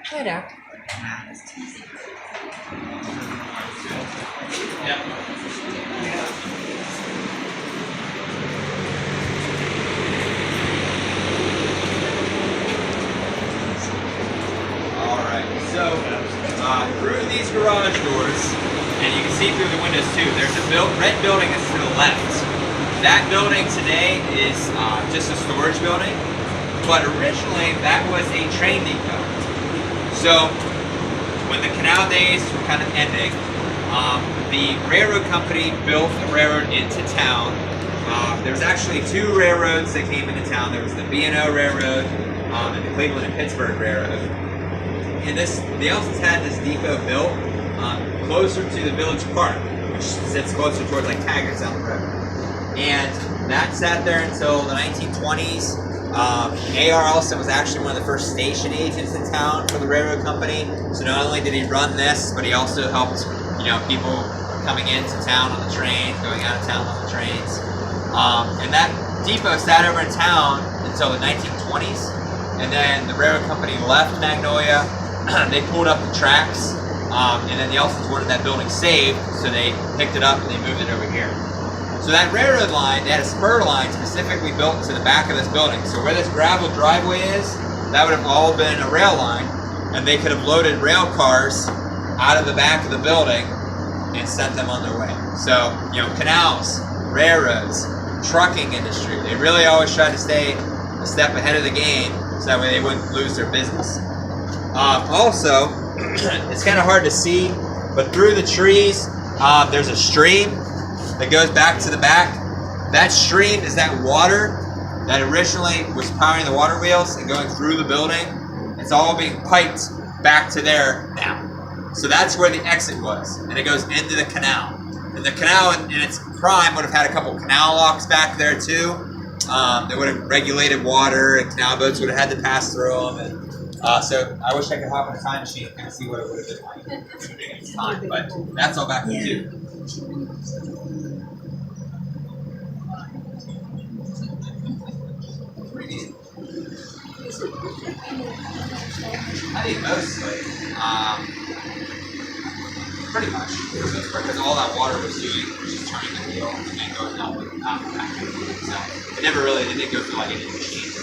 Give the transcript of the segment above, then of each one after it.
Hi, Doc. Alright, so through these garage doors, and you can see through the windows too, there's a red building that's to the left. That building today is just a storage building, but originally that was a train depot. So when the canal days were kind of ending, the railroad company built a railroad into town. There was actually two railroads that came into town. There was the B&O Railroad and the Cleveland and Pittsburgh Railroad. And the Elsons had this depot built closer to the village park, which sits closer towards like Taggart's down the road. And that sat there until the 1920s. A.R. Ellison was actually one of the first station agents in town for the railroad company. So not only did he run this, but he also helped, people coming into town on the trains, going out of town on the trains. And that depot sat over in town until the 1920s. And then the railroad company left Magnolia. They pulled up the tracks, and then the Elsons wanted that building saved, so they picked it up and they moved it over here. So that railroad line, they had a spur line specifically built to the back of this building. So where this gravel driveway is, that would have all been a rail line, and they could have loaded rail cars out of the back of the building and sent them on their way. So, canals, railroads, trucking industry, they really always tried to stay a step ahead of the game so that way they wouldn't lose their business. Also, it's kind of hard to see, but through the trees, there's a stream that goes back to the back. That stream is that water that originally was powering the water wheels and going through the building. It's all being piped back to there now. So that's where the exit was, and it goes into the canal. And the canal in its prime would have had a couple canal locks back there too. They would have regulated water, and canal boats would have had to pass through them. And, so I wish I could hop in a time machine and kind of see what it would have been like in its time. But that's all back there too. I think mostly, pretty much, because all that water was doing was just turning the wheel and then going out the back. So it didn't go through like any machines or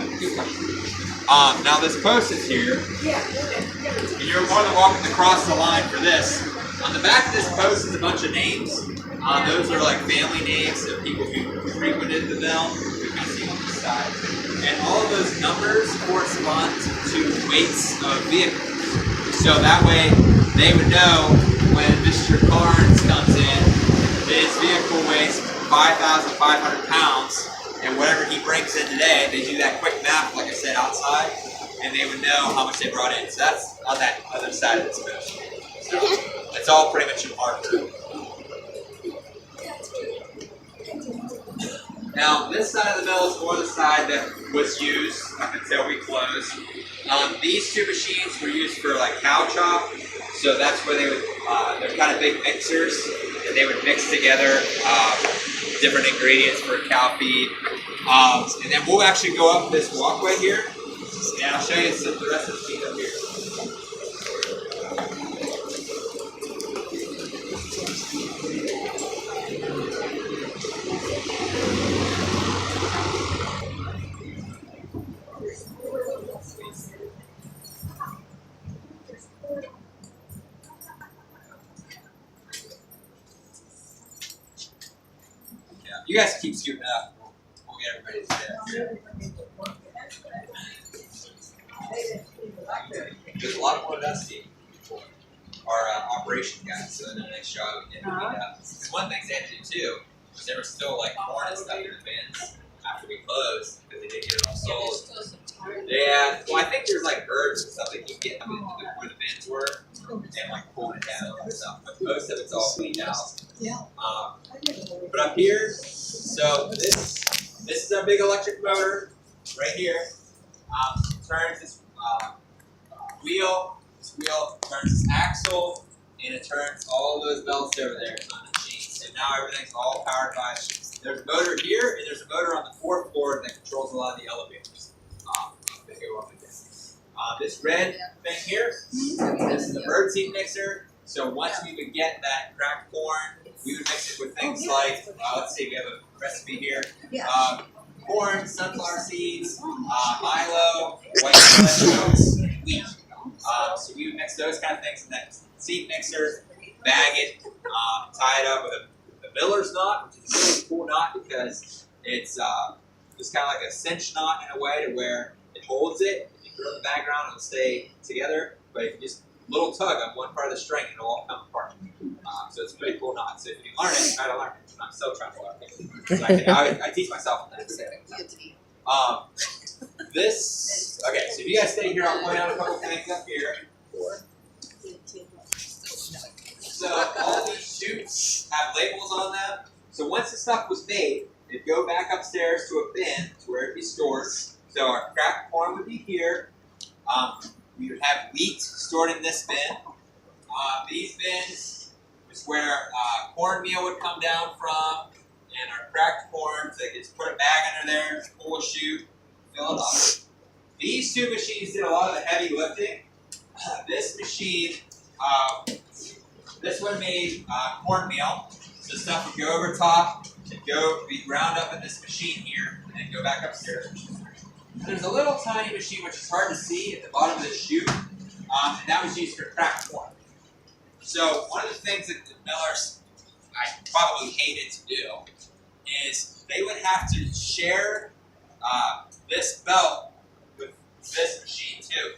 anything like that. Now this post is here, and you're more than welcome to cross the line for this. On the back of this post is a bunch of names. Those are like family names of people who frequented the mill, who can see on this side. And all of those numbers correspond to weights of vehicles. So that way they would know when Mr. Carnes comes in, his vehicle weighs 5,500 pounds, and whatever he brings in today, they do that quick math, like I said, outside, and they would know how much they brought in. So that's on that other side of this post. So it's all pretty much in our group. Now, this side of the mill is more the side that was used up until we closed. These two machines were used for like cow chop, so that's where they would, they're kind of big mixers, and they would mix together different ingredients for cow feed. And then we'll actually go up this walkway here, and I'll show you the rest of the feed up here. You guys keep scooting up. We'll get everybody to sit up here. There's a lot more dusty. Our operation guys, so they did a nice job of getting it up. Because one thing they had to do too was there was still like corn and stuff in the bins after we closed because they didn't get it all sold. Yeah, well, I think there's like birds and stuff that keep getting them into where the bins were and like pulling it down and stuff. But most of it's all cleaned out. But up here, so this is our big electric motor right here. It turns this wheel. This wheel turns this axle, and it turns all those belts over there on the machine. So now everything's all powered by. There's a motor here, and there's a motor on the fourth floor that controls a lot of the elevators that go up and down. This red thing here, this is the bird seed mixer. So once we would get that cracked corn, we would mix it with things like, let's see, we have a recipe here. Corn, sunflower seeds, Milo, white chocolate, oats, wheat. So we would mix those kind of things in that seed mixer, bag it, tie it up with a miller's knot, which is a really cool knot because it's just kind of like a cinch knot in a way to where it holds it. If you throw it in the background, it'll stay together. But if you just little tug on one part of the string, it'll all come apart. So it's a pretty cool knot. So if you learn it, try to learn it. I'm still trying to learn it. So I teach myself on that. This, okay, so if you guys stay here, I'll point out a couple things up here. So all these chutes have labels on them. So once the stuff was made, it'd go back upstairs to a bin to where it'd be stored. So our cracked corn would be here. We would have wheat stored in this bin. These bins is where cornmeal would come down from, and our cracked corn, so they just put a bag under there, pull a chute, fill it up. These two machines did a lot of the heavy lifting. This machine, this one made cornmeal. So stuff would go over top and be ground up in this machine here, and then go back upstairs. And there's a little tiny machine which is hard to see at the bottom of the chute, and that was used for cracked corn. So one of the things that the millers, I probably hated to do, is they would have to share this belt with this machine too.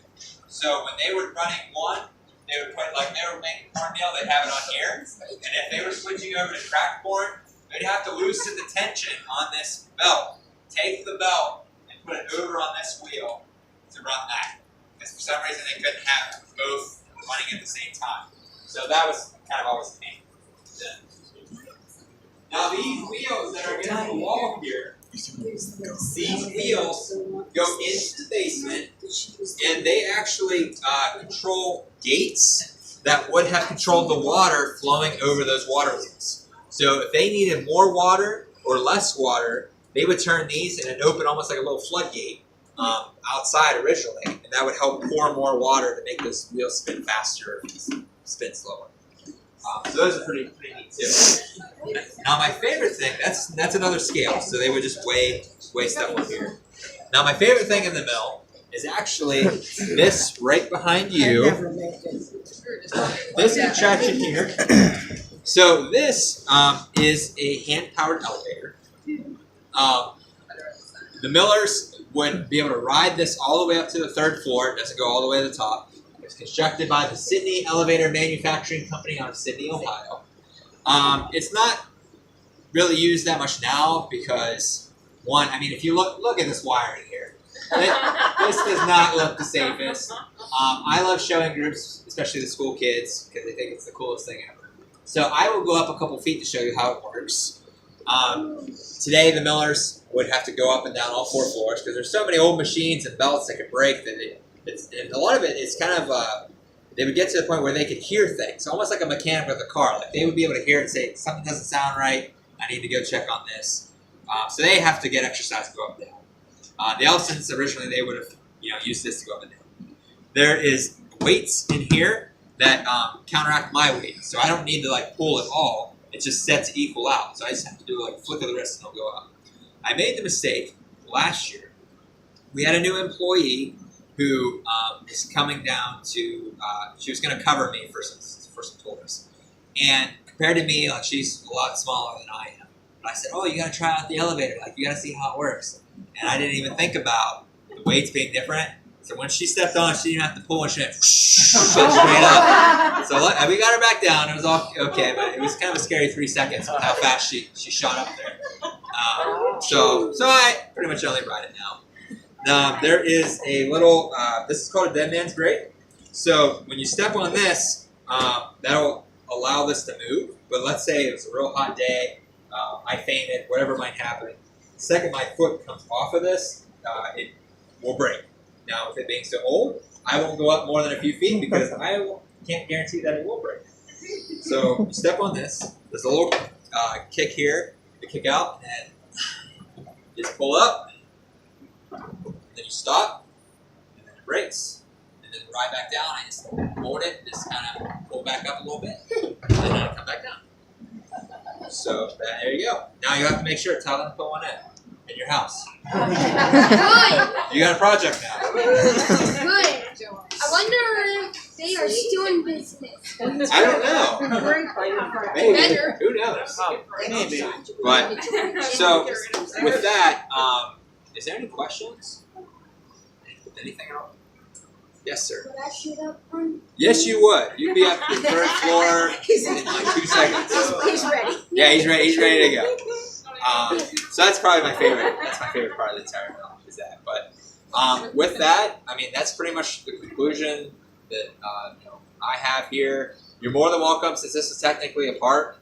So when they were running one, they would put, like they were making cornmeal, they'd have it on here. And if they were switching over to cracked corn, they'd have to loosen the tension on this belt, take the belt, and put it over on this wheel to run that. Because for some reason they couldn't have both running at the same time. So that was kind of always a pain. Now these wheels that are against the wall here, these wheels go into the basement, and they actually control gates that would have controlled the water flowing over those water wheels. So if they needed more water or less water, they would turn these and it'd open almost like a little floodgate outside originally, and that would help pour more water to make those wheels spin faster or spin slower. So those are pretty neat too. Now my favorite thing, that's another scale, so they would just weigh stuff on here. Now my favorite thing in the mill is actually this right behind you. This contraption here. So this is a hand-powered elevator. The millers would be able to ride this all the way up to the 3rd floor. It doesn't go all the way to the top. It's constructed by the Sydney Elevator Manufacturing Company out of Sydney, Ohio. It's not really used that much now because, one, I mean, if you look at this wiring here, this does not look the safest. I love showing groups, especially the school kids, because they think it's the coolest thing ever. So I will go up a couple feet to show you how it works. Today, the millers would have to go up and down all 4 floors because there's so many old machines and belts that could break that and a lot of it is kind of, they would get to the point where they could hear things, almost like a mechanic with a car. Like they would be able to hear and say, something doesn't sound right, I need to go check on this. So they have to get exercise to go up and down. The Ellisons, originally, they would have used this to go up and down. There is weights in here that counteract my weight, so I don't need to like pull it all. It's just set to equal out. So I just have to do like a flick of the wrist and it'll go up. I made the mistake last year. We had a new employee who is coming down to, she was going to cover me for some tours. And compared to me, like she's a lot smaller than I am. But I said, oh, you got to try out the elevator. Like you got to see how it works. And I didn't even think about the weights being different. So when she stepped on, she didn't have to pull and she went straight up. So we got her back down. It was all okay, but it was kind of a scary 3 seconds with how fast she shot up there. So I pretty much only ride it now. There is a little, this is called a dead man's brake. So when you step on this, that'll allow this to move. But let's say it's a real hot day, I fainted, whatever might happen. The second my foot comes off of this, it will break. Now, with it being so old, I won't go up more than a few feet because I can't guarantee that it will break. So you step on this. There's a little kick here to kick out, and just pull up. Then you stop, and then it breaks. ride back down. I just hold it, just kind of pull back up a little bit, and then I come back down. So there you go. Now you have to make sure to tell them to put one in your house. Good. You got a project now. Good. I wonder if they are still in business. I don't know. Maybe. Who knows? Maybe. But so with that, is there any questions? Anything else? Yes, sir. Would I shoot up on? Yes, you would. You'd be up to the third floor in like 2 seconds. He's ready. Yeah, he's ready. He's ready to go. So that's probably my favorite. That's my favorite part of the entire film is that. But with that, I mean that's pretty much the conclusion that I have here. You're more than welcome, since this is technically a park.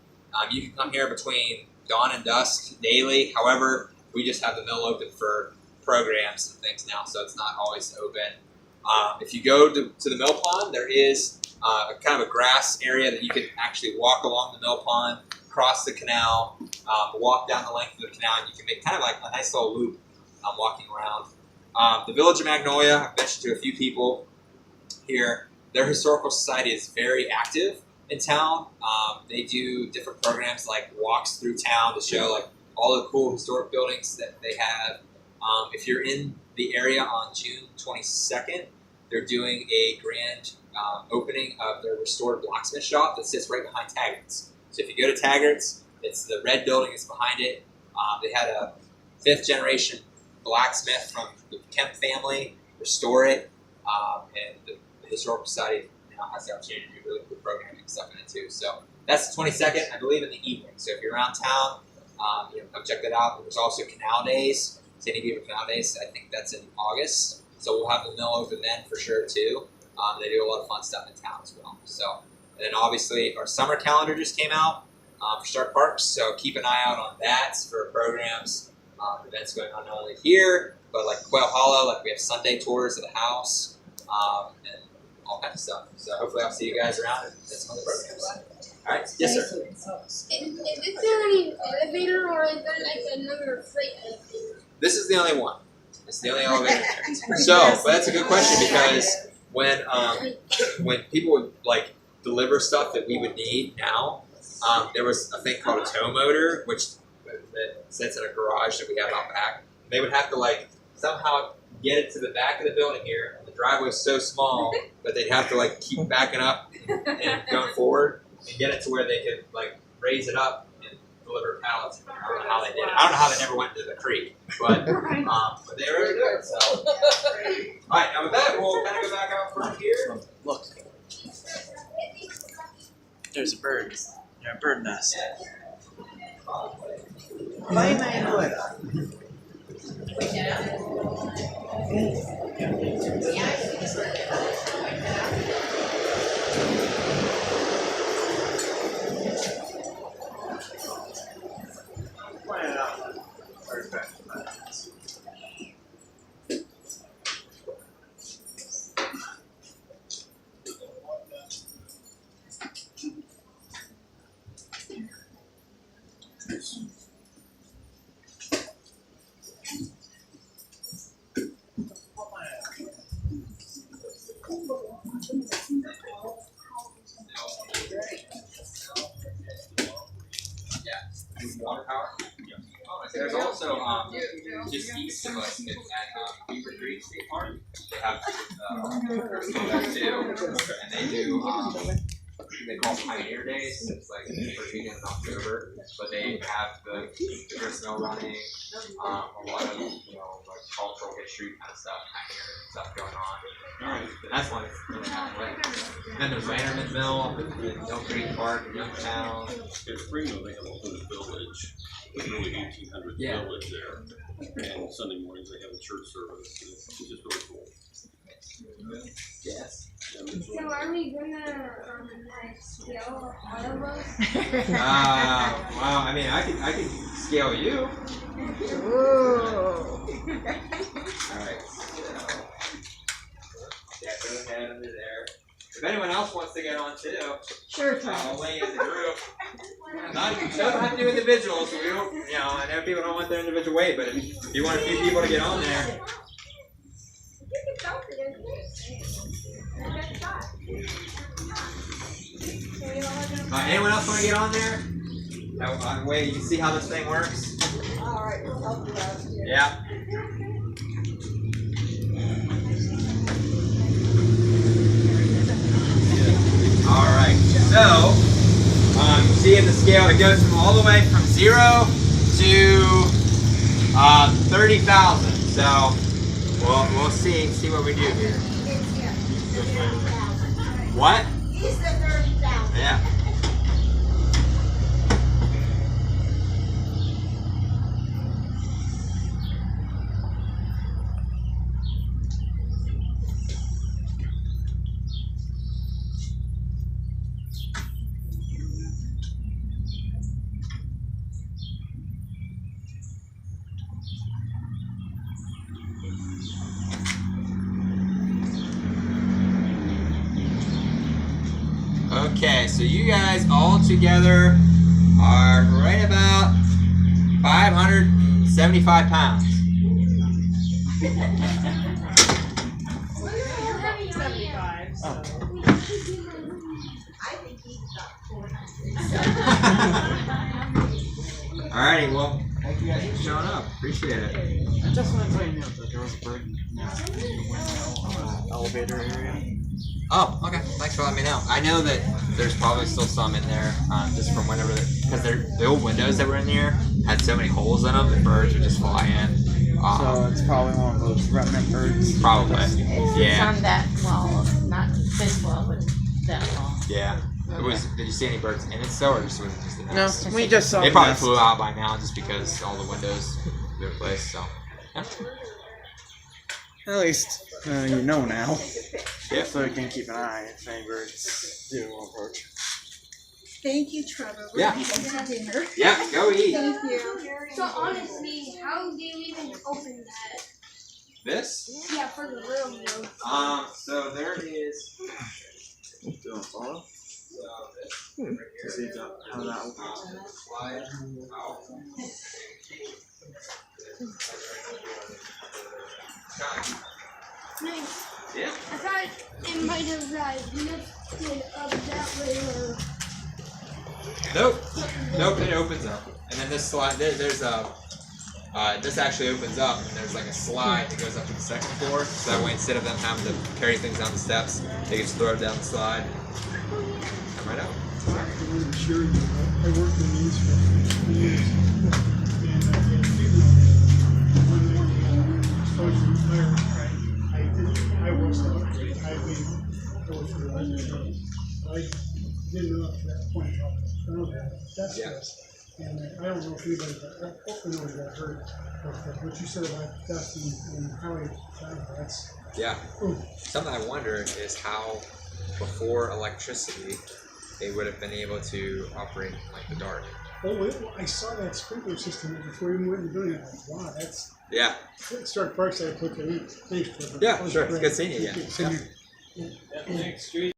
You can come here between dawn and dusk daily. However, we just have the mill open for programs and things now, so it's not always open. If you go to the mill pond, there is kind of a grass area that you can actually walk along the mill pond, cross the canal, walk down the length of the canal, and you can make kind of like a nice little loop walking around. The Village of Magnolia, I've mentioned to a few people here, their historical society is very active in town. They do different programs like walks through town to show like all the cool historic buildings that they have. If you're in the area on June 22nd, they're doing a grand opening of their restored blacksmith shop that sits right behind Taggart's. So if you go to Taggart's, it's the red building is behind it. They had a 5th generation blacksmith from the Kemp family restore it, and the Historical Society now has the opportunity to do really cool programming and stuff in it too. So that's the 22nd, I believe, in the evening. So if you're around town, come check that out. There's also Canal Days, San Diego Canal Days. I think that's in August. So we'll have the mill open then for sure too. They do a lot of fun stuff in town as well. So, and then obviously our summer calendar just came out for Stark Parks. So keep an eye out on that for programs, events going on not only here, but like Quail Hollow, like we have Sunday tours of the house, and all kinds of stuff. So hopefully I'll see you guys around and some other programs. All right, yes sir. Is there any elevator, or is there like another freight elevator? This is the only one. It's the only elevator there. So, but that's a good question, because when people would like deliver stuff that we would need now, there was a thing called a tow motor, which that sits in a garage that we have out back. They would have to like somehow get it to the back of the building here. The driveway was so small that they'd have to like keep backing up and going forward and get it to where they could like raise it up and deliver pallets. I don't know how they did it. I don't know how they never went into the creek, but they were able to do it. So, all right, now with that, we'll kind of go back out front here. Look, there's a bird. A bird nest. Bye, Magnolia. Water power. There's also just east of us at Beaver Creek State Park. They have they're still there too, and they do they call Pioneer Days. It's like the first weekend in October, but they have the grist mill running, a lot of like cultural history kind of stuff, pioneer stuff going on. And that's one that's really kind of lit. Then there's Lanterman Mill in Mill Creek Park in Youngstown. In Springville, they have a whole village, an early 1800s village there. And Sunday mornings they have a church service. It's just really cool. Yes. So are we gonna like scale all of us? Well, I mean, I could scale you. Ooh. Alright, so yeah, go ahead under there. If anyone else wants to get on too, Sure, I'll lay as a group. It doesn't have to do individuals, so we don't, I know people don't want their individual weight, but if you want a few people to get on there. Anyone else want to get on there? That way you can see how this thing works. Alright, we'll help you out here. Yeah. Alright, so see in the scale it goes from all the way from 0 to 30,000. So we'll see what we do here. What? He said 30,000. Yeah. Okay, so you guys all together are right about 575 pounds. 75. Oh. I think he's about 400. Alrighty, well, thank you guys for showing up. Appreciate it. I just wanted to let you know that there was a bird nest in the window elevator area. Oh, okay. Thanks for letting me know. I know that there's probably still some in there, just from whenever, because the old windows that were in here had so many holes in them that birds would just fly in. So it's probably one of those remnant birds. Probably. It's Yeah. on that wall, not this wall, but that wall. Yeah. It was. Did you see any birds in it still, or just was it just the No, nest? we just saw They the probably nest. flew out by now just because all the windows were replaced. So. Yeah. At least you know now. Yeah. So you can keep an eye if any birds do approach. Thank you, Trevor. We're Yeah. going to dinner. Yeah. Go eat. Thank you. So honestly, how do you even open that? This. Yeah, for the real meal. So there is. Do you want to follow? So this. To see how that opens. Slide out. Nice. Yeah. I thought it might have lifted up that way or Nope. Nope. It opens up, and then this slide. There's a. This actually opens up, and there's like a slide that goes up to the second floor. So that way, instead of them having to carry things down the steps, they can just throw it down the slide. Come right out. I'm sure I worked in these for years. And when I was retired, I was not great. I mean, I was for the resident. I didn't know up to that point how I found that. That's Yeah. just. And I don't know if anybody got hurt, but what you said about dusting and how he found it, that's. Yeah. Ooh. Something I wonder is how, before electricity, they would have been able to operate in like the dark. Oh, I saw that sprinkler system before we went and doing it. Like, wow, that's. Yeah. Start Parkside took a week. Thanks, Trevor. Yeah, That was sure. It's great. good seeing you again. Good seeing you. Next street.